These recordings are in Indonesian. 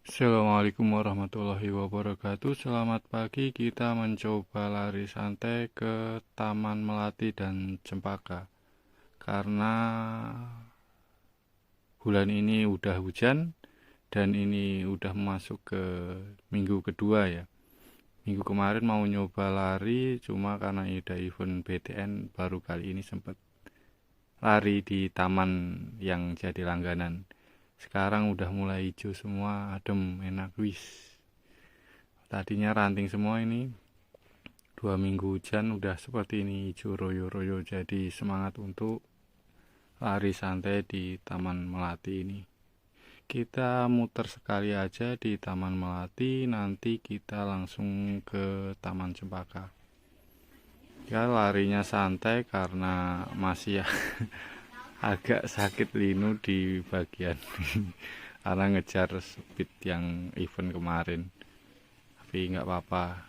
Assalamualaikum warahmatullahi wabarakatuh. Selamat pagi, kita mencoba lari santai ke Taman Melati dan Cempaka. Karena bulan ini udah hujan dan ini udah masuk ke minggu kedua ya. Minggu kemarin mau nyoba lari, cuma karena ada event BTN baru kali ini sempat lari di taman yang jadi langganan. Sekarang udah mulai hijau semua, adem, enak, wis. Tadinya ranting semua ini, 2 minggu hujan udah seperti ini, hijau royo-royo, jadi semangat untuk lari santai di Taman Melati ini. Kita muter sekali aja di Taman Melati, nanti kita langsung ke Taman Cempaka. Ya larinya santai karena masih ya agak sakit linu di bagian karena ngejar speed yang event kemarin. Tapi nggak apa-apa,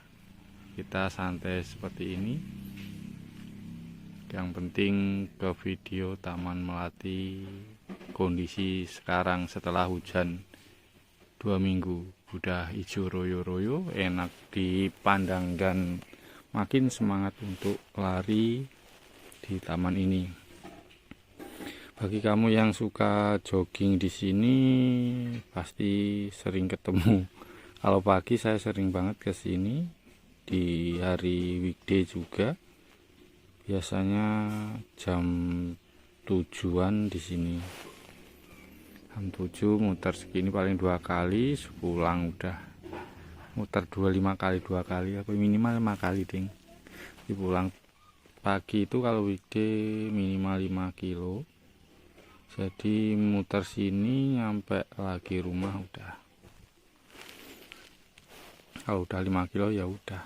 kita santai seperti ini. Yang penting ke video Taman Melati kondisi sekarang setelah hujan 2 minggu udah hijau royo-royo, enak dipandang dan makin semangat untuk lari di taman ini. Bagi kamu yang suka jogging di sini pasti sering ketemu. Kalau pagi saya sering banget ke sini, di hari weekday juga. Biasanya jam 7-an di sini. Jam 7 muter segini paling 2 kali, pulang udah muter 25 kali 2 kali, apa minimal 5 kali ding. Pulang pagi itu kalau weekday minimal 5 kilo. Jadi muter sini nyampe lagi rumah udah. Kalau udah 5 kilo ya udah.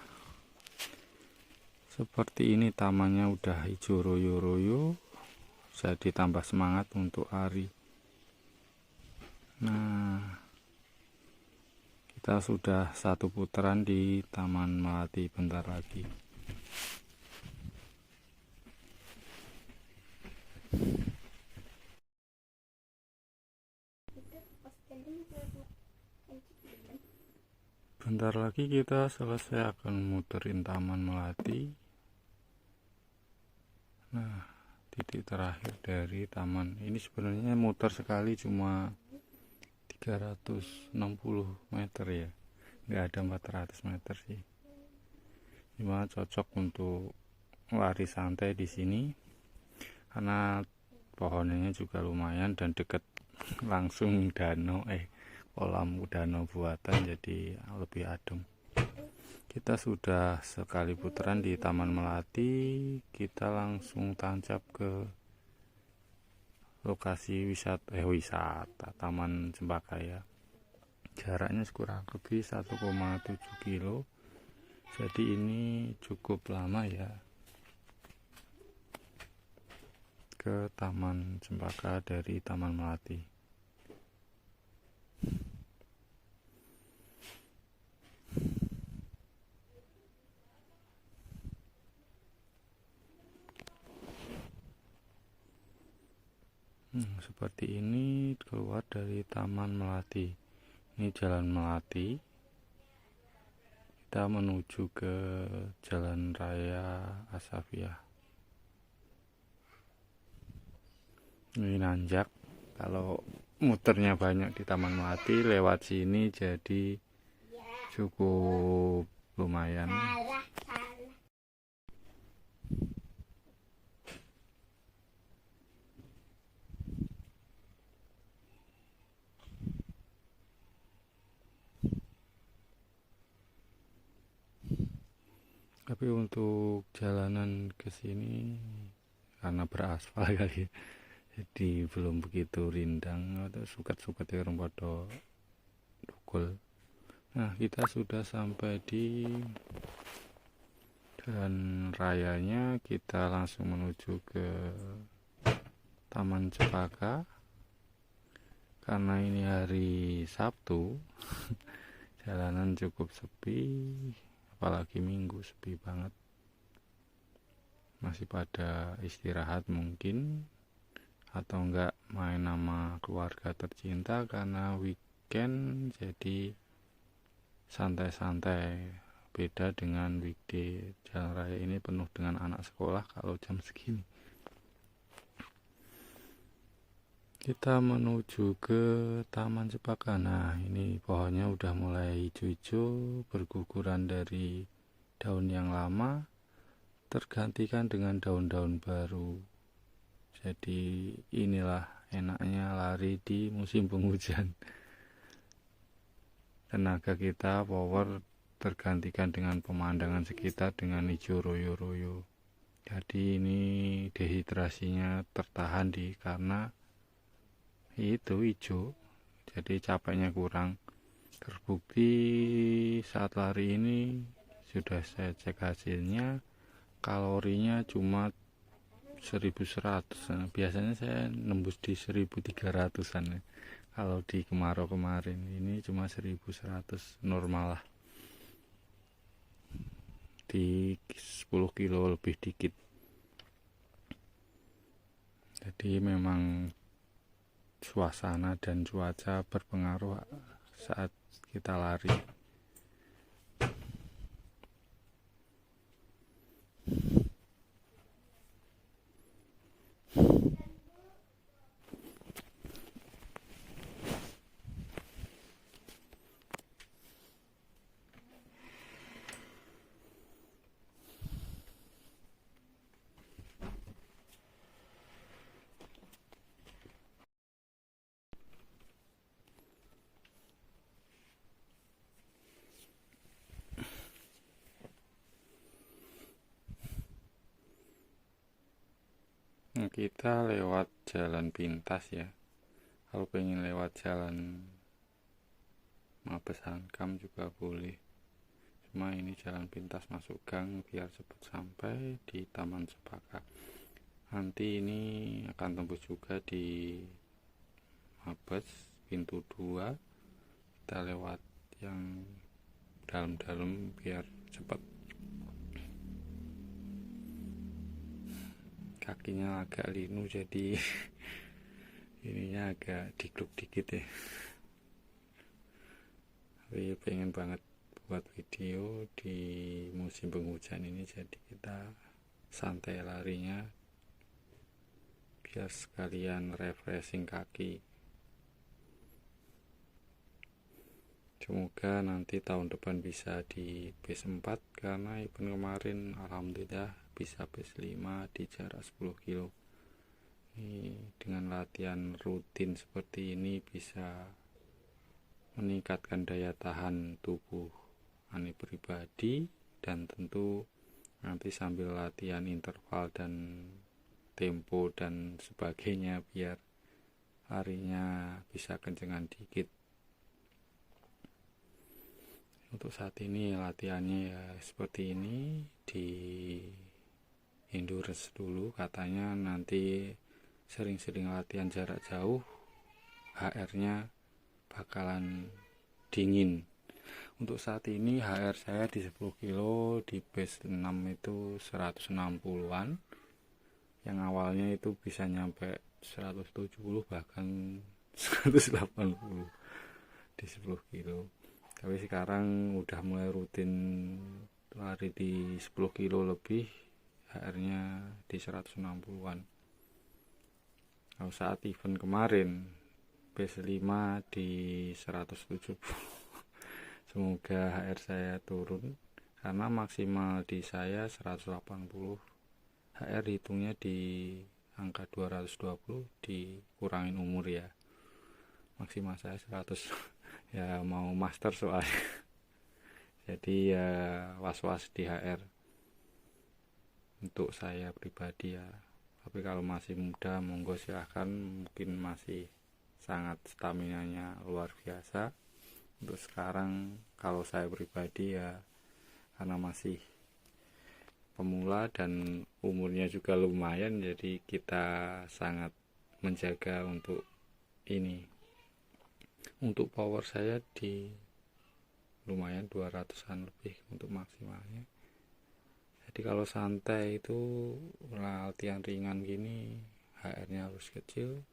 Seperti ini tamannya udah hijau royo-royo, jadi tambah semangat untuk lari. Nah, kita sudah satu putaran di Taman Melati, bentar lagi. Bentar lagi kita selesai akan muterin Taman Melati. Nah, titik terakhir dari taman ini sebenarnya muter sekali cuma 360 meter ya, nggak ada 400 meter sih. Cuma cocok untuk lari santai di sini karena pohonnya juga lumayan dan deket langsung danau kolam danau buatan, jadi lebih adem. Kita sudah sekali putaran di Taman Melati, kita langsung tancap ke lokasi wisata Taman Cempaka ya. Jaraknya kurang lebih 1,7 kilo, jadi ini cukup lama ya ke Taman Cempaka dari Taman Melati. Seperti ini keluar dari Taman Melati. Ini Jalan Melati. Kita menuju ke Jalan Raya Asafiah. Ini nanjak. Kalau muternya banyak di Taman Melati, lewat sini jadi cukup lumayan. Tapi untuk jalanan ke sini karena beraspal kali ya, jadi belum begitu rindang atau suket-suket yang pada dukul. Nah, kita sudah sampai di jalan rayanya, kita langsung menuju ke Taman Cempaka. Karena ini hari Sabtu, jalanan cukup sepi, apalagi Minggu sepi banget. Masih pada istirahat mungkin, atau enggak main sama keluarga tercinta karena weekend jadi santai-santai, beda dengan weekday. Jalan raya ini penuh dengan anak sekolah kalau jam segini. Kita menuju ke Taman Cepaka. Nah, ini pohonnya udah mulai hijau-hijau, berguguran dari daun yang lama, tergantikan dengan daun-daun baru. Jadi inilah enaknya lari di musim penghujan. Tenaga kita, power, tergantikan dengan pemandangan sekitar dengan hijau royo-royo. Jadi ini dehidrasinya tertahan karena itu hijau, jadi capeknya kurang. Terbukti saat lari ini sudah saya cek hasilnya, kalorinya cuma 1100. Nah, biasanya saya nembus di 1300-an ya. Kalau di kemarau kemarin ini cuma 1100, normal lah, di 10 kilo lebih dikit. Jadi memang suasana dan cuaca berpengaruh saat kita lari. Kita lewat jalan pintas ya. Kalau pengen lewat jalan Mabes Hankam juga boleh. Cuma ini jalan pintas masuk gang biar cepat sampai di Taman Cepaka. Nanti ini akan tembus juga di Mabes pintu 2. Kita lewat yang dalam-dalam biar cepat. Kakinya agak linu jadi ininya agak digluk dikit ya. Tapi pengen banget buat video di musim penghujan ini, jadi kita santai larinya biar sekalian refreshing kaki. Semoga nanti tahun depan bisa di base 4, karena event kemarin alhamdulillah bisa base 5 di jarak 10 kilo. Ini dengan latihan rutin seperti ini bisa meningkatkan daya tahan tubuh Ani pribadi, dan tentu nanti sambil latihan interval dan tempo dan sebagainya biar larinya bisa kencengan dikit. Untuk saat ini latihannya ya seperti ini, di endurance dulu. Katanya nanti sering-sering latihan jarak jauh, HR-nya bakalan dingin. Untuk saat ini HR saya di 10 kilo di base 6 itu 160-an. Yang awalnya itu bisa nyampe 170 bahkan 180 di 10 kilo. Tapi sekarang udah mulai rutin lari di 10 kilo lebih, HR-nya di 160-an. Kalau saat event kemarin base 5 di 170. Semoga HR saya turun, karena maksimal di saya 180. HR hitungnya di angka 220 dikurangin umur ya. Maksimal saya 100. Ya mau master soalnya. Jadi ya was-was di HR untuk saya pribadi ya. Tapi kalau masih muda monggo silahkan, mungkin masih sangat staminanya luar biasa. Untuk sekarang kalau saya pribadi ya karena masih pemula dan umurnya juga lumayan, jadi kita sangat menjaga untuk ini. Untuk power saya di lumayan 200-an lebih untuk maksimalnya. Jadi kalau santai itu latihan ringan gini HR-nya harus kecil,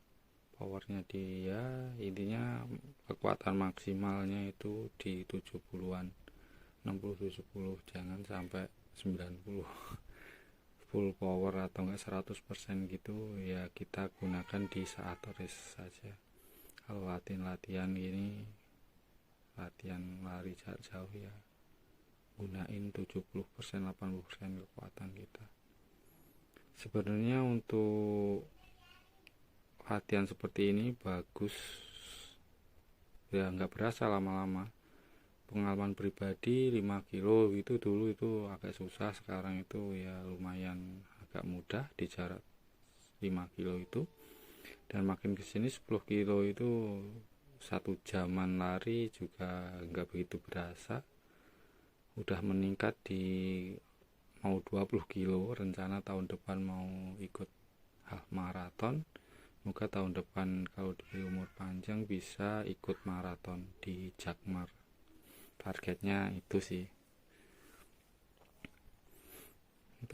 powernya dia, intinya kekuatan maksimalnya itu di 70-an, 60-70, jangan sampai 90. Full power atau enggak 100% gitu ya, kita gunakan di saat race saja. Kalau latihan gini, latihan lari jarak jauh ya, gunain 70%, 80% kekuatan kita. Sebenarnya untuk latihan seperti ini bagus ya, nggak berasa lama-lama. Pengalaman pribadi 5 kilo itu dulu itu agak susah, sekarang itu ya lumayan agak mudah di jarak 5 kilo itu. Dan makin kesini 10 kilo itu 1 jaman lari juga nggak begitu berasa, udah meningkat di mau 20 kilo. Rencana tahun depan mau ikut half maraton, semoga tahun depan kalau diberi umur panjang bisa ikut maraton di Jakmar. Targetnya itu sih.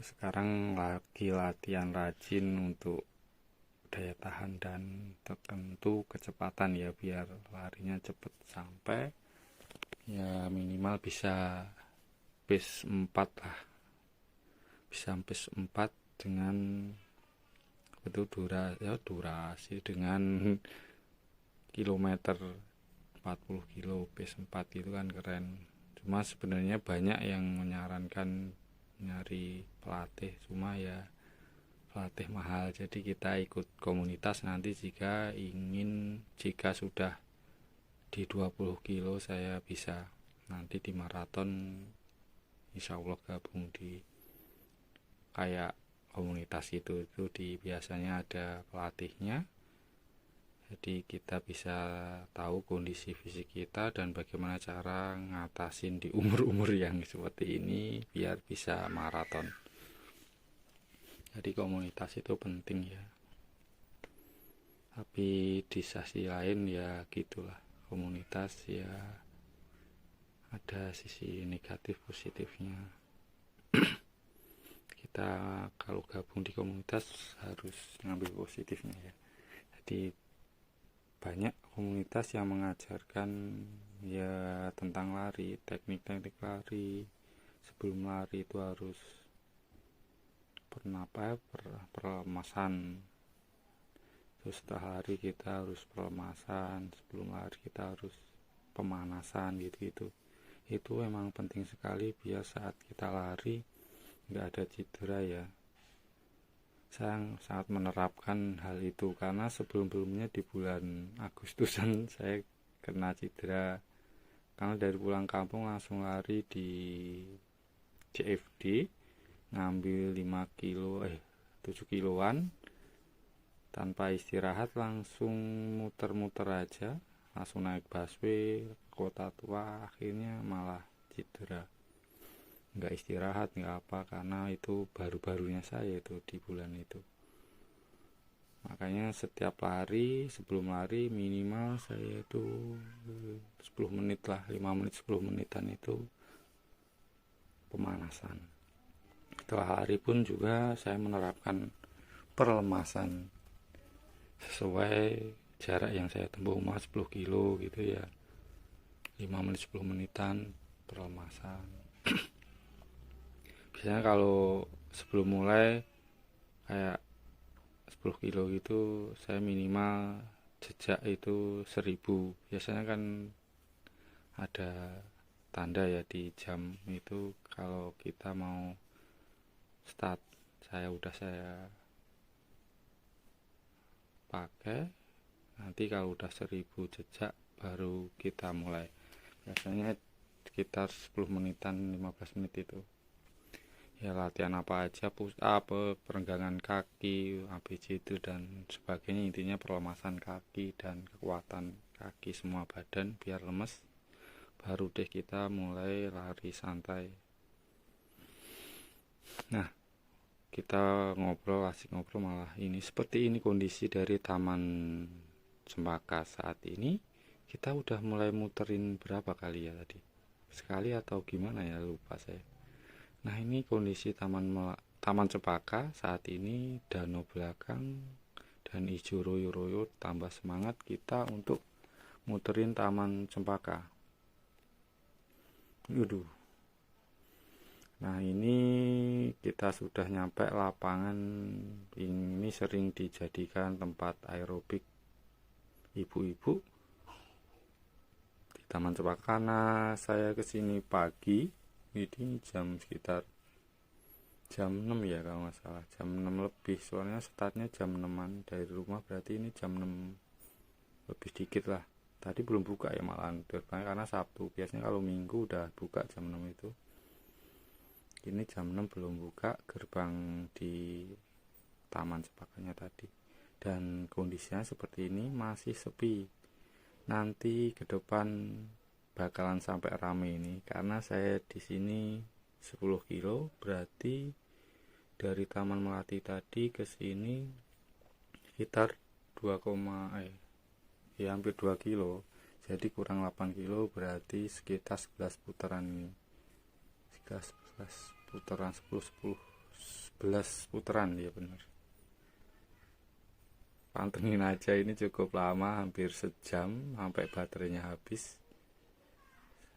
Sekarang lagi latihan rajin untuk daya tahan dan tertentu kecepatan ya, biar larinya cepet sampai ya, minimal bisa pace 4 lah, bisa pace 4 dengan itu durasi dengan kilometer 40 kilo, pace 4 itu kan keren. Cuma sebenarnya banyak yang menyarankan nyari pelatih, cuma ya pelatih mahal, jadi kita ikut komunitas nanti jika sudah di 20 kilo saya bisa nanti di maraton, insya Allah gabung di kayak komunitas itu biasanya ada pelatihnya, jadi kita bisa tahu kondisi fisik kita dan bagaimana cara ngatasin di umur-umur yang seperti ini biar bisa maraton. Jadi komunitas itu penting ya. Tapi di sisi lain ya gitulah, komunitas ya ada sisi negatif positifnya. Kita kalau gabung di komunitas harus ngambil positifnya ya. Jadi banyak komunitas yang mengajarkan ya tentang lari, teknik-teknik lari. Sebelum lari itu harus perlemasan. Terus setelah lari kita harus perlemasan, sebelum lari kita harus pemanasan gitu-gitu. Itu emang penting sekali biar saat kita lari nggak ada cedera ya. Saya sangat menerapkan hal itu karena sebelum-sebelumnya di bulan Agustusan saya kena cedera karena dari pulang kampung langsung lari di CFD, ngambil 7 kiloan tanpa istirahat, langsung muter-muter aja, langsung naik busway kota tua, akhirnya malah cedera. Nggak istirahat nggak apa, karena itu baru-barunya saya itu di bulan itu. Makanya setiap lari, sebelum lari minimal saya itu 10 menit lah, 5 menit 10 menitan itu pemanasan. Setelah lari pun juga saya menerapkan perlemasan sesuai jarak yang saya tempuh, 10 kilo gitu ya, 5 menit 10 menitan perlemasan. Biasanya kalau sebelum mulai kayak 10 kilo gitu saya minimal jejak itu 1000. Biasanya kan ada tanda ya di jam itu kalau kita mau start. Saya pakai, nanti kalau udah 1000 jejak baru kita mulai. Biasanya sekitar 10 menitan, 15 menit itu ya, latihan apa aja, push up, perenggangan kaki, ABCD dan sebagainya. Intinya perlemasan kaki dan kekuatan kaki semua badan biar lemes, baru deh kita mulai lari santai. Nah, kita asik ngobrol malah ini seperti ini kondisi dari Taman Cempaka saat ini. Kita udah mulai muterin berapa kali ya tadi, sekali atau gimana ya, lupa saya. Nah, ini kondisi Taman Cempaka saat ini, danau belakang dan hijau royo-royo, tambah semangat kita untuk muterin Taman Cempaka. Waduh. Nah, ini kita sudah nyampe lapangan. Ini sering dijadikan tempat aerobik ibu-ibu di Taman Cempaka. Karena saya kesini pagi, ini jam sekitar jam 6 ya kalau nggak salah, jam 6 lebih, soalnya startnya jam 6an dari rumah, berarti ini jam 6 lebih dikit lah. Tadi belum buka ya malahan gerbangnya, karena Sabtu, biasanya kalau Minggu udah buka jam 6 itu. Ini jam 6 belum buka gerbang di Taman Cempakanya tadi, dan kondisinya seperti ini, masih sepi. Nanti ke depan bakalan sampai rame ini, karena saya di sini 10 kilo, berarti dari Taman Melati tadi ke sini sekitar hampir 2 kilo, jadi kurang 8 kilo, berarti sekitar 11 putaran ini, sekitar 11 putaran, 11 putaran ya, bener. Pantengin aja, ini cukup lama, hampir sejam sampai baterainya habis.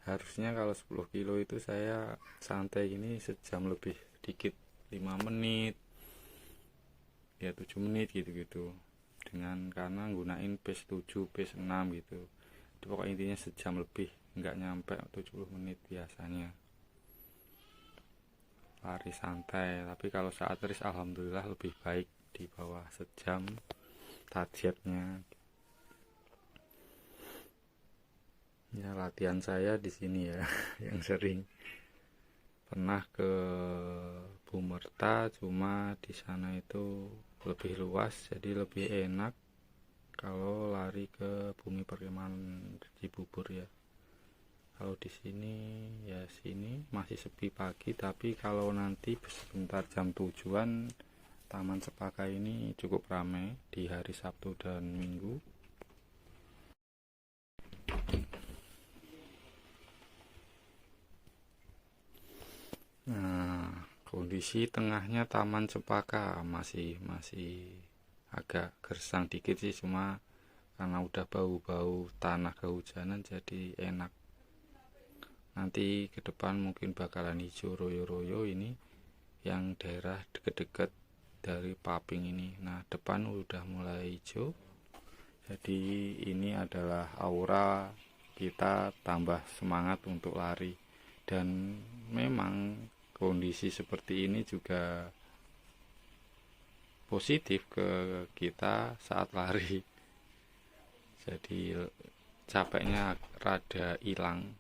Harusnya kalau 10 kilo itu saya santai ini sejam lebih dikit, 5 menit ya, 7 menit gitu-gitu, dengan karena gunain pace 7, pace 6 gitu. Itu pokoknya intinya sejam lebih, nggak nyampe 70 menit biasanya lari santai. Tapi kalau saat race alhamdulillah lebih baik, di bawah sejam targetnya. Ya, latihan saya di sini ya yang sering. Pernah ke Bumerta, cuma di sana itu lebih luas, jadi lebih enak kalau lari ke Bumi Perkemahan Cibubur ya. Kalau di sini ya, sini masih sepi pagi, tapi kalau nanti sebentar jam 7-an Taman Cempaka ini cukup ramai di hari Sabtu dan Minggu. Nah, kondisi tengahnya Taman Cempaka masih agak gersang dikit sih, cuma karena udah bau-bau tanah kehujanan jadi enak. Nanti ke depan mungkin bakalan hijau royo-royo ini, yang daerah deket-deket dari Paping ini. Nah, depan udah mulai hijau, jadi ini adalah aura kita tambah semangat untuk lari. Dan memang kondisi seperti ini juga positif ke kita saat lari, jadi capeknya rada hilang.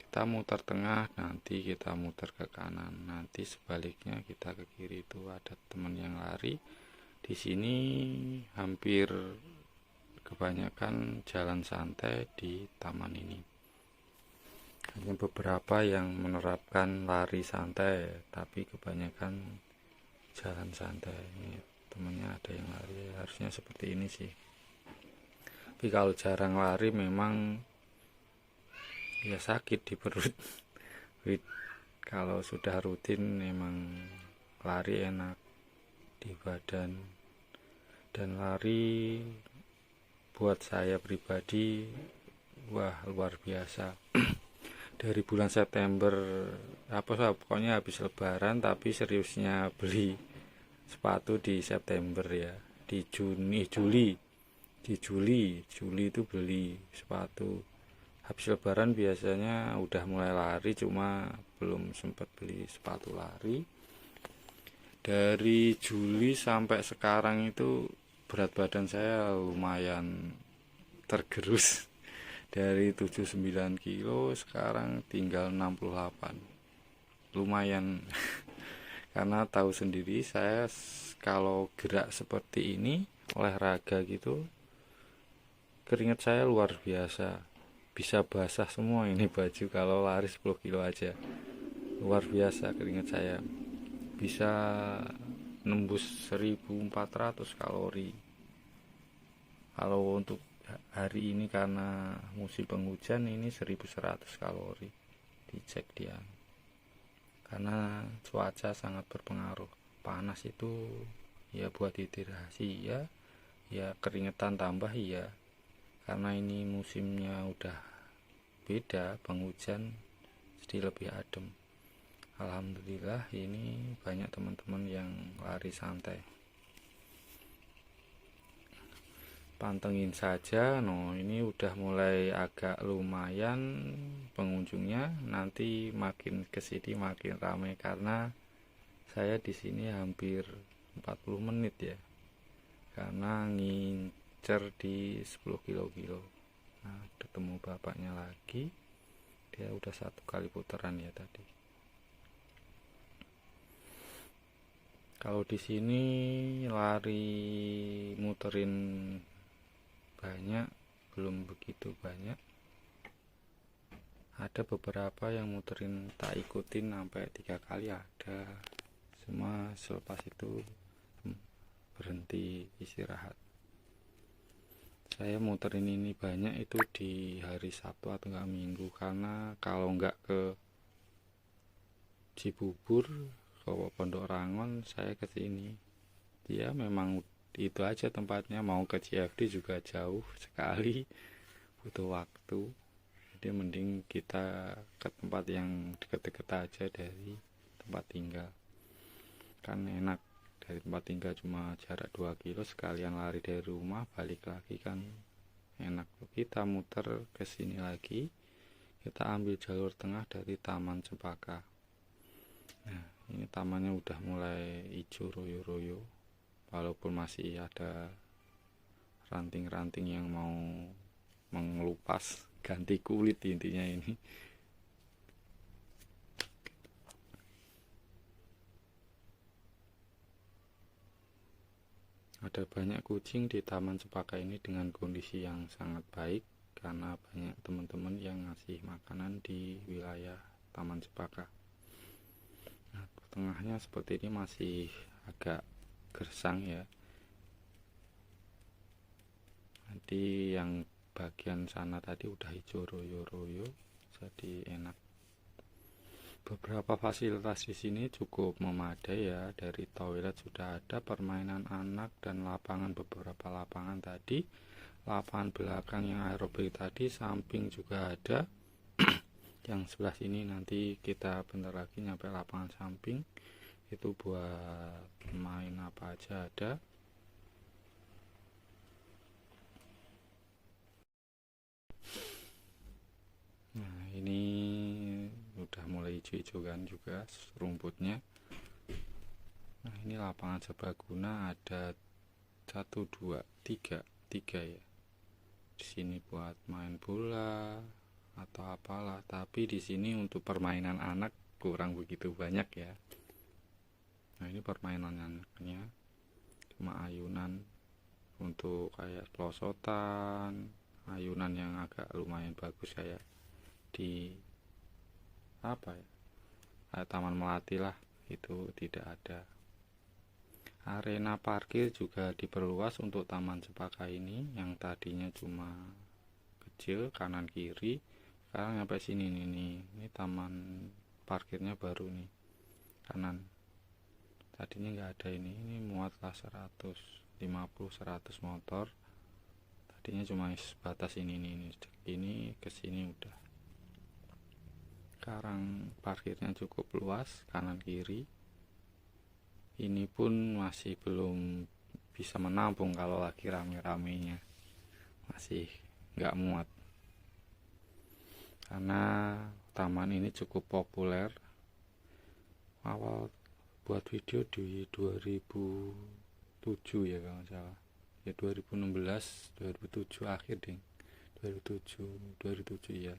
Kita muter tengah, nanti kita muter ke kanan, nanti sebaliknya kita ke kiri. Itu ada teman yang lari di sini. Hampir kebanyakan jalan santai di taman ini, hanya beberapa yang menerapkan lari santai, tapi kebanyakan jalan santai. Ini temennya ada yang lari, harusnya seperti ini sih. Tapi kalau jarang lari memang ya sakit di perut. Kalau sudah rutin memang lari enak di badan. Dan lari buat saya pribadi, wah, luar biasa. Dari bulan September, pokoknya habis lebaran, tapi seriusnya beli sepatu di September ya. Di Juli itu beli sepatu. Habis lebaran biasanya udah mulai lari, cuma belum sempat beli sepatu lari. Dari Juli sampai sekarang itu berat badan saya lumayan tergerus. Dari 79 kilo sekarang tinggal 68. Lumayan. Karena tahu sendiri saya kalau gerak seperti ini, olahraga gitu, keringat saya luar biasa. Bisa basah semua ini baju kalau lari 10 kilo aja. Luar biasa keringat saya. Bisa nembus 1400 kalori. Kalau untuk hari ini karena musim penghujan ini 1100 kalori. Dicek dia. Karena cuaca sangat berpengaruh. Panas itu ya buat hidrasi ya keringetan tambah ya, karena ini musimnya udah beda, penghujan, jadi lebih adem. Alhamdulillah ini banyak teman-teman yang lari santai. Pantengin saja, ini udah mulai agak lumayan pengunjungnya. Nanti makin kesini makin ramai karena saya di sini hampir 40 menit ya, karena ngincer di 10 kilo. Nah, ketemu bapaknya lagi, dia udah 1 kali putaran ya tadi. Kalau di sini lari muterin banyak, belum begitu banyak. Ada beberapa yang muterin tak ikutin sampai 3 kali ada. Cuma selepas itu berhenti istirahat. Saya muterin ini banyak itu di hari Sabtu atau enggak Minggu, karena kalau enggak ke Cibubur, ke Pondok Rangon, saya ke sini. Ya memang itu aja tempatnya, mau ke CFD juga jauh sekali, butuh waktu. Jadi mending kita ke tempat yang deket-deket aja dari tempat tinggal, kan enak. Dari tempat tinggal cuma jarak 2 kilo, sekalian lari dari rumah balik lagi kan enak. Kita muter ke sini lagi, kita ambil jalur tengah dari Taman Cempaka. Nah, ini tamannya udah mulai hijau royo-royo, walaupun masih ada ranting-ranting yang mau mengelupas, ganti kulit intinya ini. Ada banyak kucing di Taman Cempaka ini dengan kondisi yang sangat baik, karena banyak teman-teman yang ngasih makanan di wilayah Taman Cempaka. Nah, tengahnya seperti ini masih agak gersang ya. Nanti yang bagian sana tadi udah hijau royo-royo, jadi enak. Beberapa fasilitas di sini cukup memadai ya, dari toilet sudah ada, permainan anak, dan lapangan, beberapa lapangan tadi, lapangan belakang yang aerobik tadi, samping juga ada. Yang sebelah sini nanti kita bentar lagi nyampe lapangan samping, itu buat main apa aja ada. Nah, ini udah mulai hijau-hijau kan juga rumputnya. Nah, ini lapangan serbaguna, ada 1, 2, 3 ya. Di sini buat main bola atau apalah, tapi di sini untuk permainan anak kurang begitu banyak ya. Nah, ini permainan anaknya cuma ayunan untuk kayak pelosotan, ayunan yang agak lumayan bagus kayak di apa ya, kayak Taman Melati lah, itu tidak ada. Arena parkir juga diperluas untuk Taman Cempaka ini, yang tadinya cuma kecil kanan kiri, sekarang sampai sini nih. Ini taman parkirnya baru nih, kanan. Tadinya nggak ada ini muatlah 150-100 motor. Tadinya cuma sebatas ini ke sini udah. Sekarang parkirnya cukup luas kanan kiri. Ini pun masih belum bisa menampung kalau lagi rame-ramenya, masih nggak muat, karena taman ini cukup populer. Awal buat video di 2007 ya kalau salah ya, 2016 2007 akhir ding, 2007 ya.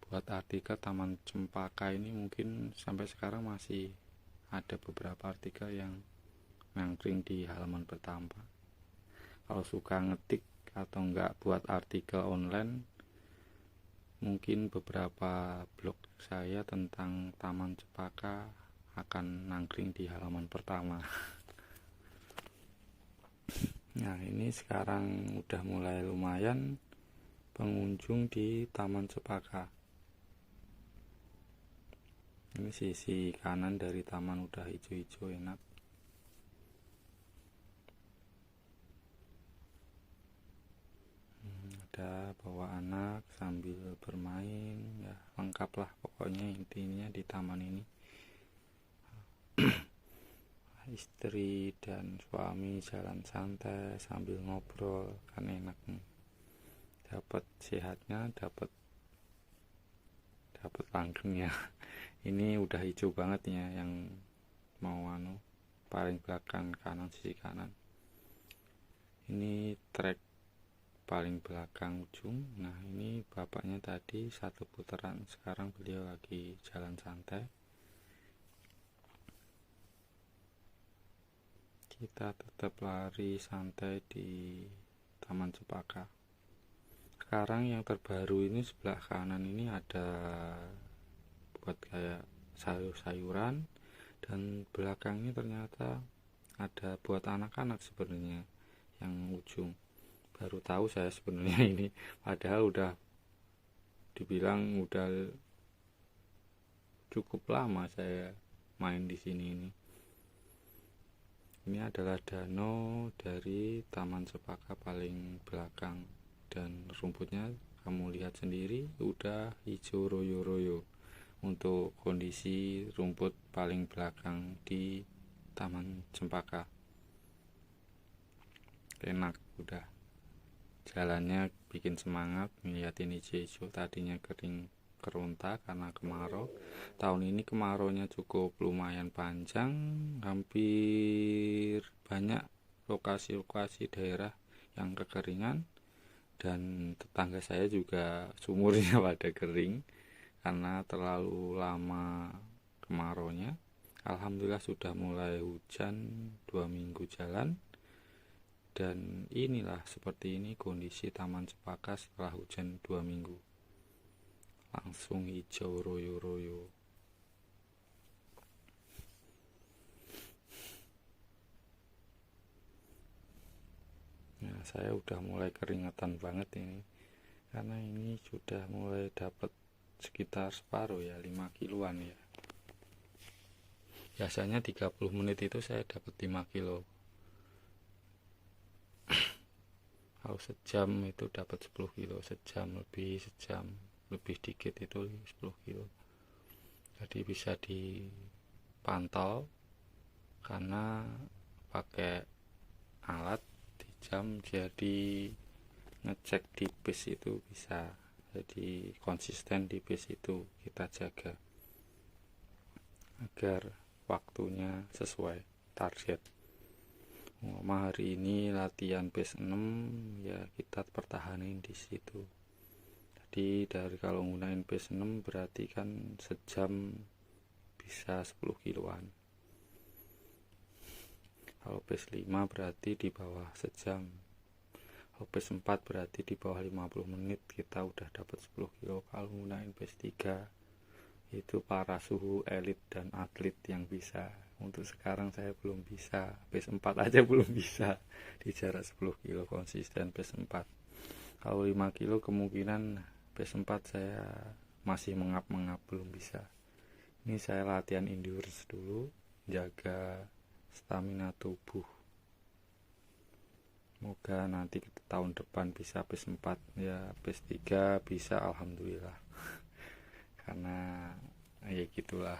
Buat artikel Taman Cempaka ini mungkin sampai sekarang masih ada beberapa artikel yang nangkring di halaman pertama. Kalau suka ngetik atau enggak buat artikel online, mungkin beberapa blog saya tentang Taman Cempaka akan nangkring di halaman pertama. Nah, ini sekarang udah mulai lumayan pengunjung di Taman Cempaka. Ini sisi kanan dari taman udah hijau-hijau enak. sepeda, bawa anak sambil bermain, ya lengkap lah pokoknya intinya di taman ini. Istri dan suami jalan santai sambil ngobrol, kan enak nih. Dapat sehatnya, dapat langgengnya. Ini udah hijau banget ya, yang mau paling belakang kanan, sisi kanan. Ini trek paling belakang ujung. Nah, ini bapaknya tadi satu putaran, sekarang beliau lagi jalan santai. Kita tetap lari santai di Taman Cepaka. Sekarang yang terbaru ini sebelah kanan ini ada buat kayak sayur-sayuran, dan belakangnya ternyata ada buat anak-anak sebenarnya yang ujung. Baru tahu saya sebenarnya ini, padahal udah dibilang udah cukup lama saya main di sini ini. Ini adalah danau dari Taman Cepaka paling belakang, dan rumputnya kamu lihat sendiri udah hijau royo-royo untuk kondisi rumput paling belakang di Taman Cempaka. Enak, udah jalannya bikin semangat ngeliatin hijau-hijau. Tadinya kering keronta karena kemarau. Tahun ini kemaraunya cukup lumayan panjang, hampir banyak lokasi-lokasi daerah yang kekeringan, dan tetangga saya juga sumurnya pada kering karena terlalu lama kemaraunya. Alhamdulillah sudah mulai hujan 2 minggu jalan, dan inilah seperti ini kondisi Taman Cepaka setelah hujan 2 minggu. Langsung hijau royo-royo. Nah, saya udah mulai keringetan banget ini, karena ini sudah mulai dapat sekitar separuh ya, 5 kiloan ya. Biasanya 30 menit itu saya dapat 5 kilo. Kalau sejam itu dapat 10 kilo, sejam lebih dikit itu 10 kilo. Jadi bisa dipantau karena pakai alat di jam, jadi ngecek di pace itu bisa. Jadi konsisten di pace itu kita jaga agar waktunya sesuai target. Hari ini latihan pace 6, ya kita pertahanin di situ. Jadi dari kalau nggunain pace 6 berarti kan sejam bisa 10 kiloan. Kalau pace 5 berarti di bawah sejam. Kalau pace 4 berarti di bawah 50 menit kita udah dapat 10 kilo. Kalau nggunain pace 3 itu para suhu elit dan atlet yang bisa. Untuk sekarang saya belum bisa, pace 4 aja belum bisa di jarak 10 kilo konsisten pace 4. Kalau 5 kilo kemungkinan pace 4 saya masih mengap-mengap, belum bisa. Ini saya latihan endurance dulu, jaga stamina tubuh. Semoga nanti tahun depan bisa pace 4, ya pace 3 bisa alhamdulillah. Karena ya gitulah,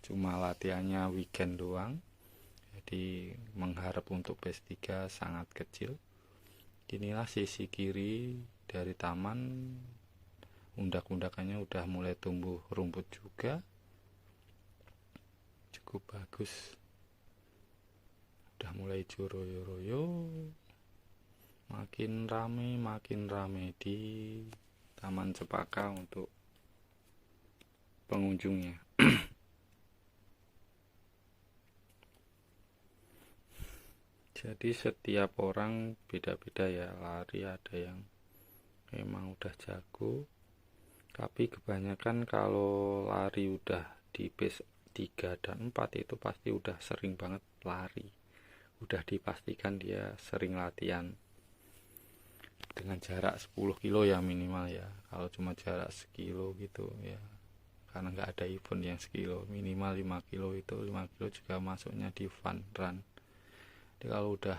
cuma latihannya weekend doang, jadi mengharap untuk pace 3 sangat kecil. Inilah sisi kiri dari taman, undak-undakannya udah mulai tumbuh rumput juga, cukup bagus, udah mulai hijau royo-royo. Makin rame di Taman Cepaka untuk pengunjungnya. Jadi setiap orang beda-beda ya lari, ada yang memang udah jago, tapi kebanyakan kalau lari udah di pace 3 dan 4 itu pasti udah sering banget lari, udah dipastikan dia sering latihan dengan jarak 10 kilo ya minimal ya. Kalau cuma jarak sekilo gitu ya, karena nggak ada event yang sekilo, minimal 5 kilo itu 5 kilo juga masuknya di fun run. Jadi kalau udah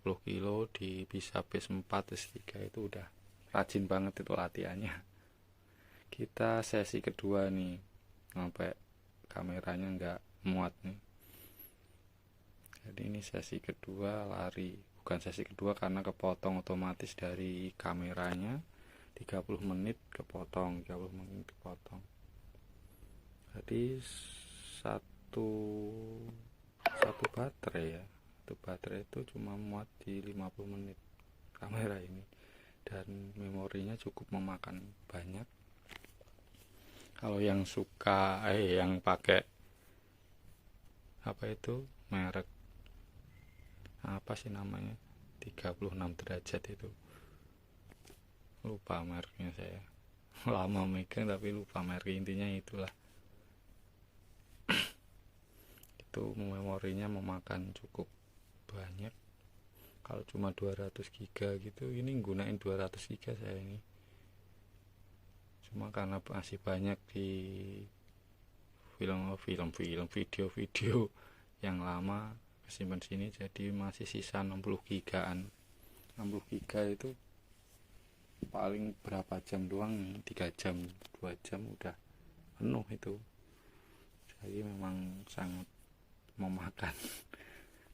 10 kilo bisa PS4 PS3 itu udah rajin banget itu latihannya. Kita sesi kedua nih, sampai kameranya nggak muat nih. Jadi ini sesi kedua lari, bukan sesi kedua karena kepotong otomatis dari kameranya. 30 menit kepotong. Jadi satu satu baterai ya, satu baterai itu cuma muat di 50 menit kamera ini, dan memorinya cukup memakan banyak. Kalau yang suka yang pakai apa itu merek apa sih namanya, 36 derajat itu, lupa mereknya saya. Lama megang tapi lupa merek, intinya itulah. Itu memorinya memakan cukup banyak. Kalau cuma 200 giga gitu, ini gunain 200 giga saya ini. Cuma karena masih banyak di film video yang lama kesimpan sini, jadi masih sisa 60 gigaan. 60 giga itu paling berapa jam doang nih, 3 jam 2 jam udah penuh itu. Jadi memang sangat memakan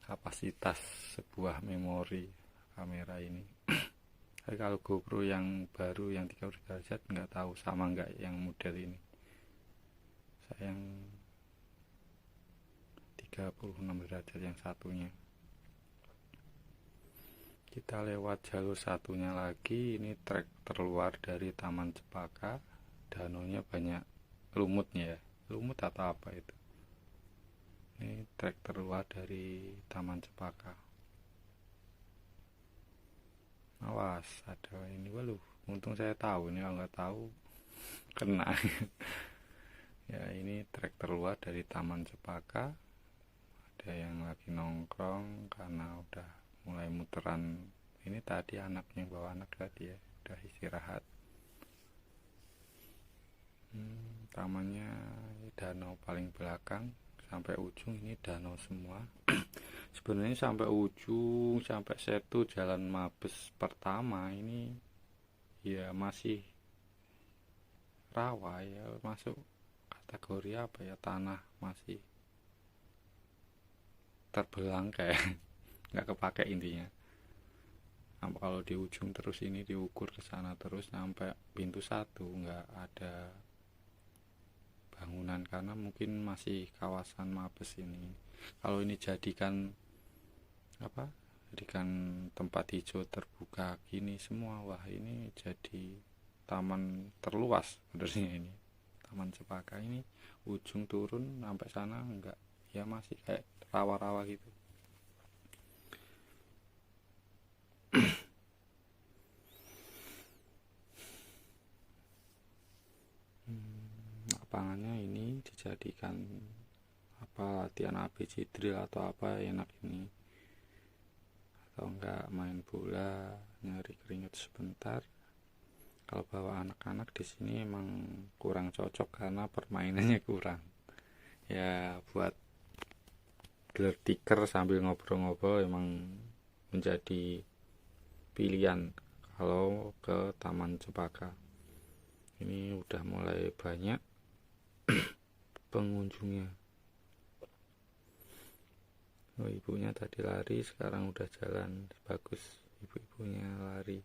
kapasitas sebuah memori kamera ini. Tapi kalau GoPro yang baru yang 30 derajat nggak tahu sama nggak yang model ini. Saya yang 36 derajat yang satunya. Kita lewat jalur satunya lagi. Ini trek terluar dari Taman Cepaka. Danaunya banyak lumutnya ya. Lumut atau apa itu? Ini trek terluar dari Taman Cepaka. Awas, ada ini, waduh, untung saya tahu, ini kalau nggak tahu kena. Ya, ini trek terluar dari Taman Cepaka. Ada yang lagi nongkrong karena udah mulai muteran. Ini tadi anaknya, bawa anak tadi ya, udah istirahat. Tamannya danau paling belakang sampai ujung, ini danau semua. Sebenarnya sampai ujung, sampai Setu Jalan Mabes pertama ini ya masih rawa ya, masuk kategori apa ya, tanah masih terbelang kayak nggak kepake intinya. Nah, kalau di ujung terus ini diukur ke sana terus sampai pintu 1 nggak ada bangunan karena mungkin masih kawasan Mabes ini. Kalau ini jadikan tempat hijau terbuka gini semua, wah ini jadi taman terluas sebenarnya ini. Taman Cepaka ini ujung turun sampai sana enggak, ya masih kayak rawa-rawa gitu. Lapangannya ini dijadikan latihan ABC drill atau apa, enak ini. Atau enggak main bola, nyari keringat sebentar. Kalau bawa anak-anak di sini emang kurang cocok karena permainannya kurang. Ya buat gelar tikar sambil ngobrol-ngobrol emang menjadi pilihan kalau ke Taman Cepaka. Ini udah mulai banyak pengunjungnya. Ibunya tadi lari, sekarang udah jalan, bagus ibu-ibunya lari.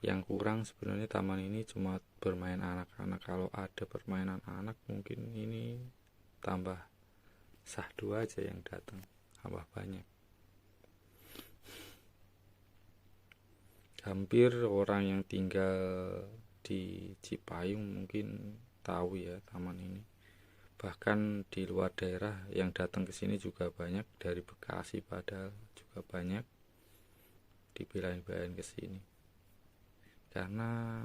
Yang kurang sebenarnya taman ini cuma bermain anak-anak. Kalau ada permainan anak mungkin ini tambah sahdu aja yang datang, tambah banyak. Hampir orang yang tinggal di Cipayung mungkin tahu ya taman ini. Bahkan di luar daerah yang datang ke sini juga banyak, dari Bekasi padahal juga banyak di wilayah-wilayah ke sini. Karena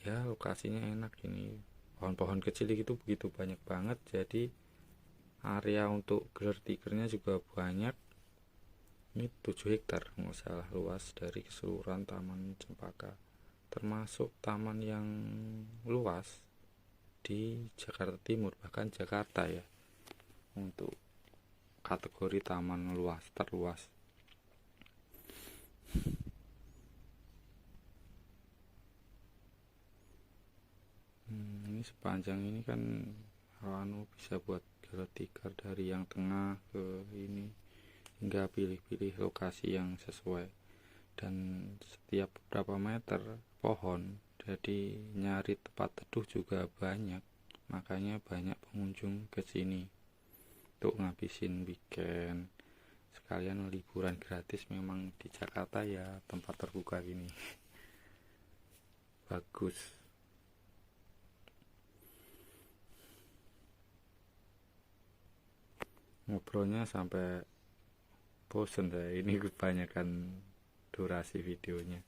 ya lokasinya enak ini. Pohon-pohon kecil itu begitu banyak banget, jadi area untuk gelar tikernya juga banyak. Ini 7 hektar nggak salah luas dari keseluruhan Taman Cempaka, termasuk taman yang luas di Jakarta Timur, bahkan Jakarta ya, untuk kategori taman luas terluas. Ini sepanjang ini kan bisa buat gelar tikar dari yang tengah ke ini, hingga pilih-pilih lokasi yang sesuai, dan setiap beberapa meter pohon, jadi nyari tempat teduh juga banyak. Makanya banyak pengunjung ke sini untuk ngabisin weekend, sekalian liburan gratis. Memang di Jakarta ya tempat terbuka gini bagus. Ngobrolnya sampai bosen saya ini, kebanyakan durasi videonya.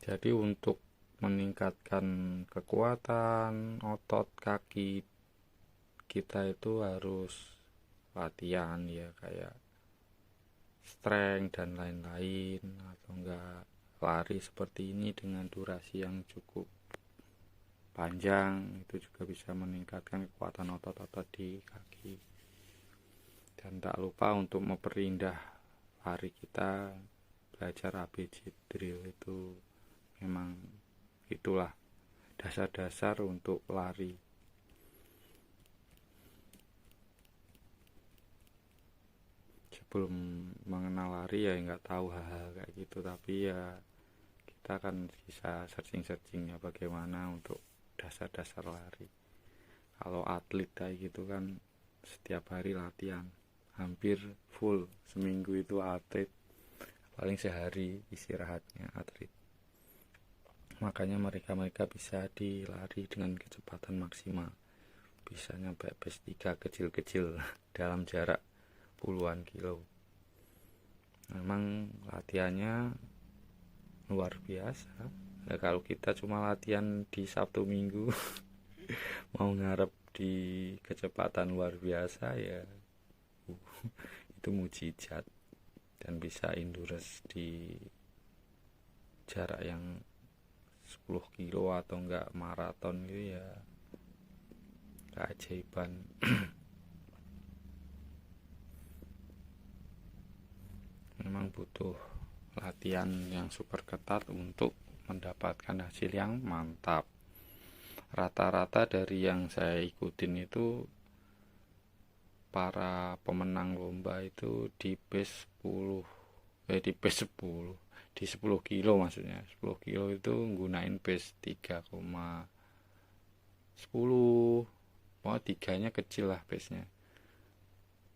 Jadi untuk meningkatkan kekuatan otot kaki kita itu harus latihan ya, kayak strength dan lain-lain, atau enggak lari seperti ini dengan durasi yang cukup panjang, itu juga bisa meningkatkan kekuatan otot-otot di kaki. Dan tak lupa untuk memperindah lari kita, belajar ABC drill. Itu memang itulah dasar-dasar untuk lari. Sebelum mengenal lari ya nggak tahu hal-hal kayak gitu, tapi ya kita kan bisa searching ya bagaimana untuk dasar-dasar lari. Kalau atlet kayak gitu kan setiap hari latihan, hampir full seminggu itu atlet, paling sehari istirahatnya atlet. Makanya mereka bisa dilari dengan kecepatan maksimal, bisa nyampe pace 3 kecil-kecil dalam jarak puluhan kilo. Memang latihannya luar biasa ya. Kalau kita cuma latihan di Sabtu Minggu mau ngarep di kecepatan luar biasa ya itu mujizat. Dan bisa endurance di jarak yang 10 kilo atau enggak maraton gitu ya keajaiban. Memang butuh latihan yang super ketat untuk mendapatkan hasil yang mantap. Rata-rata dari yang saya ikutin itu para pemenang lomba itu di pace 10 di 10 kilo, maksudnya 10 kilo itu gunain pace 3,10. mau tiganya kecil lah pace nya.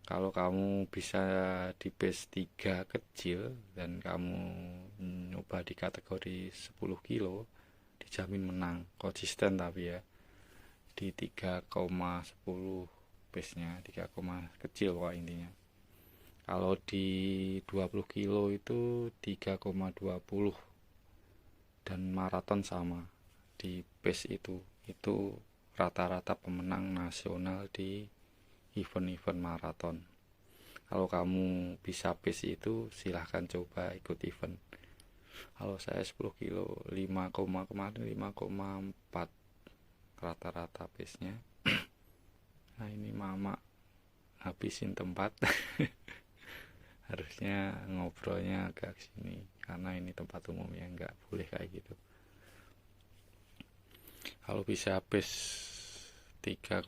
Kalau kamu bisa di pace 3 kecil dan kamu nyoba di kategori 10 kilo, dijamin menang, konsisten tapi ya di 3,10 pace nya, 3, kecil kok intinya. Kalau di 20 kilo itu 3,20, dan maraton sama di pace itu rata-rata pemenang nasional di event-event maraton. Kalau kamu bisa pace itu silahkan coba ikut event. Kalau saya 10 kilo 5,4 rata-rata pace nya. Nah ini mama habisin tempat. Harusnya ngobrolnya agak sini karena ini tempat umum ya, nggak boleh kayak gitu. Kalau bisa pace 3,1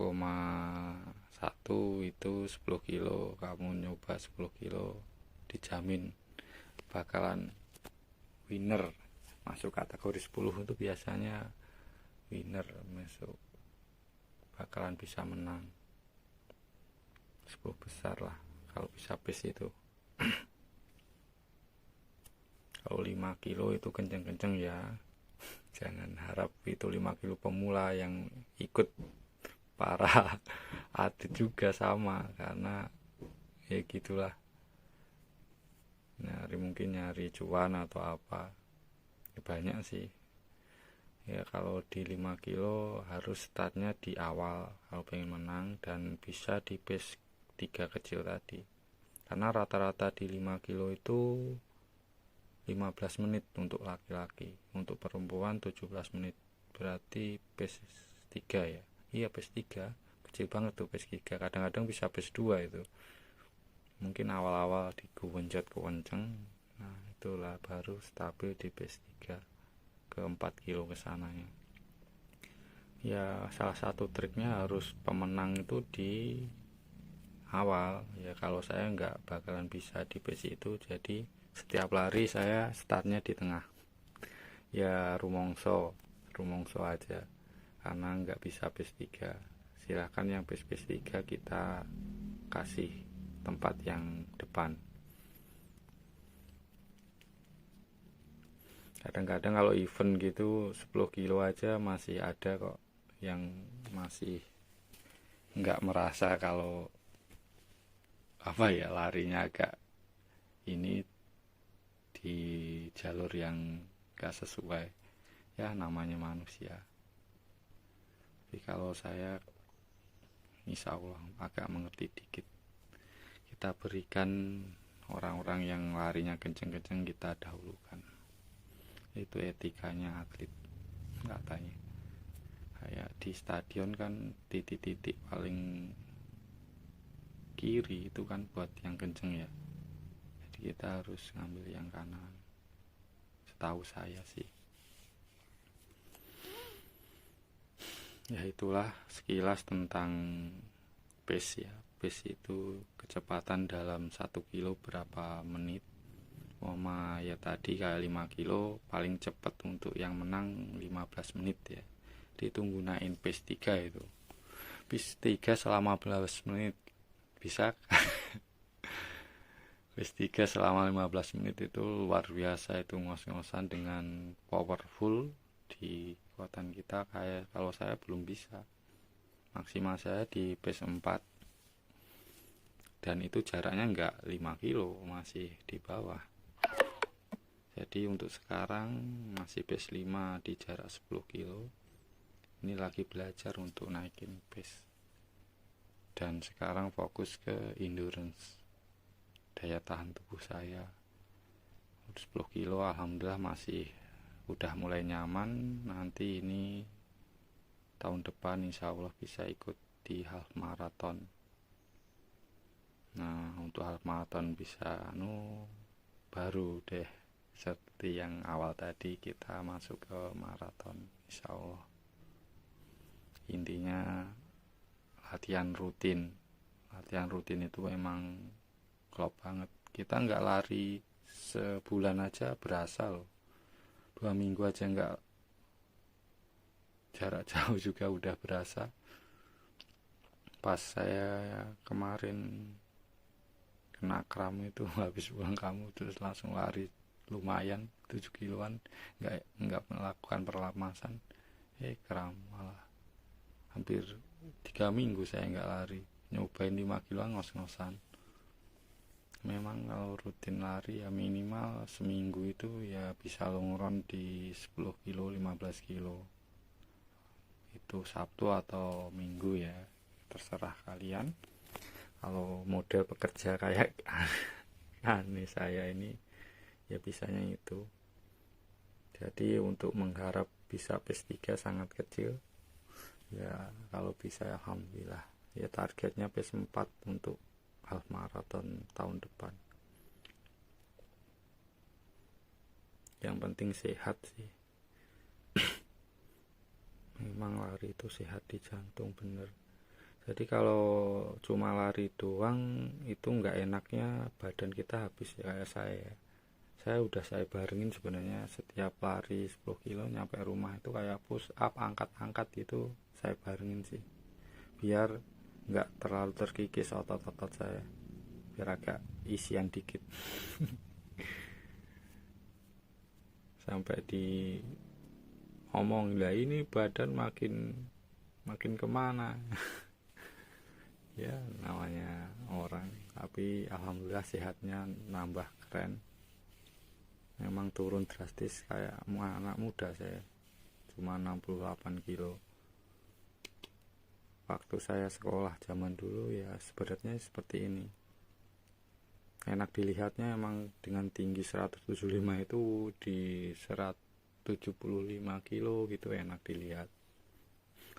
itu 10 kilo, kamu nyoba 10 kilo, dijamin bakalan winner. Masuk kategori 10 itu biasanya winner, masuk bakalan bisa menang 10 besar lah kalau bisa pace itu. Kalau 5 kilo itu kenceng-kenceng ya, jangan harap itu 5 kilo pemula. Yang ikut para atlet juga sama, karena ya gitulah, mungkin nyari cuan atau apa ya, banyak sih ya. Kalau di 5 kilo harus startnya di awal kalau pengen menang, dan bisa di pace 3 kecil tadi, karena rata-rata di 5 kilo itu 15 menit untuk laki-laki, untuk perempuan 17 menit, berarti pace 3 ya. Iya pace 3, kecil banget tuh pace 3, kadang-kadang bisa pace 2 itu. Mungkin awal-awal diguwenjot kenceng, nah itulah baru stabil di pace 3 ke 4 kilo kesananya. Ya salah satu triknya harus pemenang itu di awal ya. Kalau saya nggak bakalan bisa di pace itu, jadi setiap lari saya startnya di tengah ya, rumongso aja karena nggak bisa pace 3. Silahkan yang pace 3 kita kasih tempat yang depan. Kadang-kadang kalau event gitu 10 kilo aja masih ada kok yang masih nggak merasa kalau larinya agak ini di jalur yang gak sesuai, ya namanya manusia. Tapi kalau saya insya Allah agak mengerti dikit, kita berikan orang-orang yang larinya kenceng-kenceng, kita dahulukan. Itu etikanya atlet katanya. Kayak di stadion kan titik-titik paling kiri itu kan buat yang kenceng ya, jadi kita harus ngambil yang kanan, setahu saya sih. Ya itulah sekilas tentang pace ya. Pace itu kecepatan dalam 1 kilo berapa menit. Ya tadi kayak 5 kilo paling cepat untuk yang menang 15 menit ya. Ditunggu gunain pace 3 itu. Pace 3 selama 15 menit bisa. Pace 3 selama 15 menit itu luar biasa, itu ngos-ngosan dengan powerful di kekuatan kita. Kayak kalau saya belum bisa, maksimal saya di pace 4 dan itu jaraknya enggak 5 kilo, masih di bawah. Jadi untuk sekarang masih pace 5 di jarak 10 kilo. Ini lagi belajar untuk naikin pace, dan sekarang fokus ke endurance, daya tahan tubuh saya. 10 kilo alhamdulillah masih udah mulai nyaman. Nanti ini tahun depan insya Allah bisa ikut di half marathon. Nah untuk half marathon bisa baru deh, seperti yang awal tadi kita masuk ke marathon insya Allah. Intinya latihan rutin itu emang klop banget. Kita nggak lari sebulan aja berasa loh, 2 minggu aja nggak jarak jauh juga udah berasa. Pas saya kemarin kena kram itu habis pulang kamu terus langsung lari lumayan 7 kiloan, nggak melakukan perlamasan, kram malah hampir 3 minggu saya nggak lari, nyobain 5 kiloan ngos-ngosan. Memang kalau rutin lari ya minimal seminggu itu ya bisa long run di 10 kilo 15 kilo, itu Sabtu atau Minggu ya, terserah kalian. Kalau model pekerja kayak aneh saya ini ya bisanya itu. Jadi untuk mengharap bisa pace 3 sangat kecil ya. Kalau bisa alhamdulillah ya, targetnya pace 4 untuk half marathon tahun depan. Yang penting sehat sih. Memang lari itu sehat di jantung bener. Jadi kalau cuma lari doang itu nggak enaknya badan kita habis ya. Kayak saya udah saya barengin sebenarnya, setiap lari 10 kilo nyampe rumah itu kayak push up, angkat-angkat gitu saya barengin sih, biar nggak terlalu terkikis otot-otot saya, biar agak isian dikit. Sampai di ngomong lah ini badan makin kemana. Ya namanya orang, tapi alhamdulillah sehatnya nambah keren. Memang turun drastis kayak anak muda, saya cuma 68 kilo. Waktu saya sekolah zaman dulu ya sebenarnya seperti ini. Enak dilihatnya emang dengan tinggi 175 itu di 175 kilo gitu enak dilihat.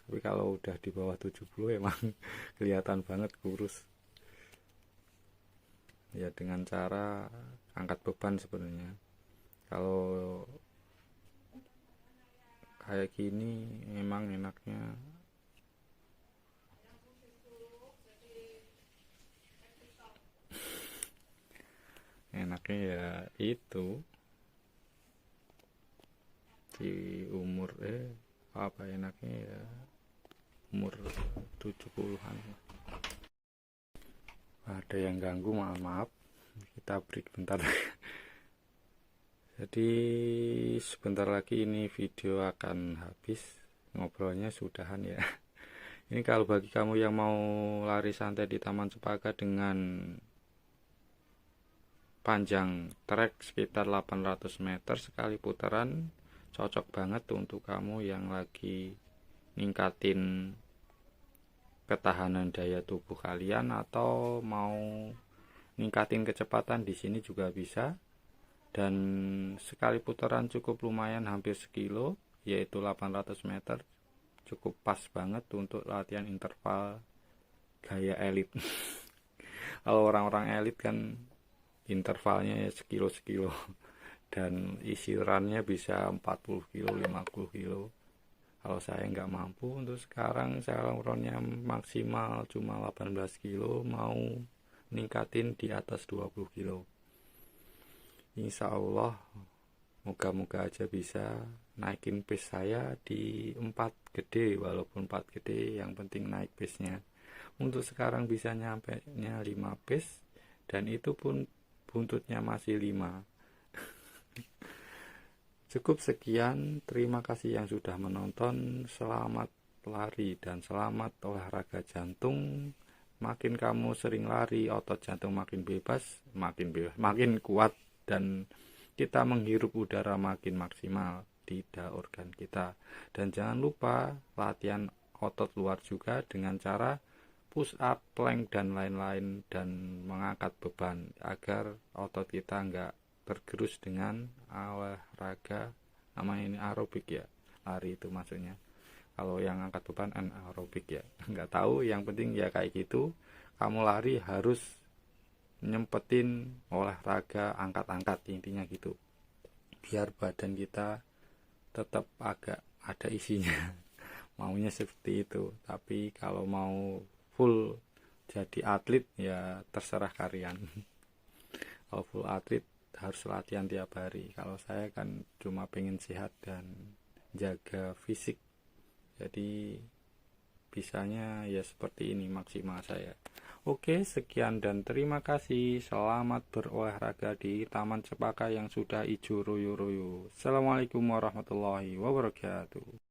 Tapi kalau udah di bawah 70 emang kelihatan banget kurus. Ya dengan cara angkat beban sebenarnya. Kalau kayak gini emang enaknya ya itu di umur apa enaknya ya umur 70-an. Ada yang ganggu, maaf, kita break bentar. Jadi sebentar lagi ini video akan habis, ngobrolnya sudahan ya. Ini kalau bagi kamu yang mau lari santai di Taman Cepaka dengan panjang trek sekitar 800 meter sekali putaran, cocok banget untuk kamu yang lagi ningkatin ketahanan daya tubuh kalian atau mau ningkatin kecepatan. Di sini juga bisa, dan sekali putaran cukup lumayan, hampir sekilo, yaitu 800 meter, cukup pas banget untuk latihan interval gaya elit. Kalau orang-orang elit kan intervalnya ya sekilo dan isi runnya bisa 40 kilo 50 kilo. Kalau saya nggak mampu untuk sekarang, saya runnya maksimal cuma 18 kilo, mau ningkatin di atas 20 kilo. Insya Allah moga-moga aja bisa naikin pace saya di 4 gede, walaupun 4 gede yang penting naik pace nya. Untuk sekarang bisa nyampe nya 5 pace, dan itu pun buntutnya masih 5. Cukup sekian, terima kasih yang sudah menonton. Selamat lari dan selamat olahraga jantung. Makin kamu sering lari, otot jantung makin bebas, makin kuat, dan kita menghirup udara makin maksimal di organ kita. Dan jangan lupa latihan otot luar juga dengan cara push up, plank, dan lain-lain, dan mengangkat beban agar otot kita enggak tergerus dengan olahraga, namanya ini aerobik ya, lari itu maksudnya. Kalau yang angkat beban anaerobik ya, nggak tahu, yang penting ya kayak gitu. Kamu lari harus nyempetin olahraga angkat-angkat, intinya gitu, biar badan kita tetap agak ada isinya. Maunya seperti itu. Tapi kalau mau full jadi atlet ya terserah kalian. Kalau full atlet harus latihan tiap hari. Kalau saya kan cuma pengen sehat dan jaga fisik, jadi bisanya ya seperti ini maksimal saya. Oke, sekian dan terima kasih. Selamat berolahraga di Taman Cepaka yang sudah ijo royo-royo. Assalamualaikum warahmatullahi wabarakatuh.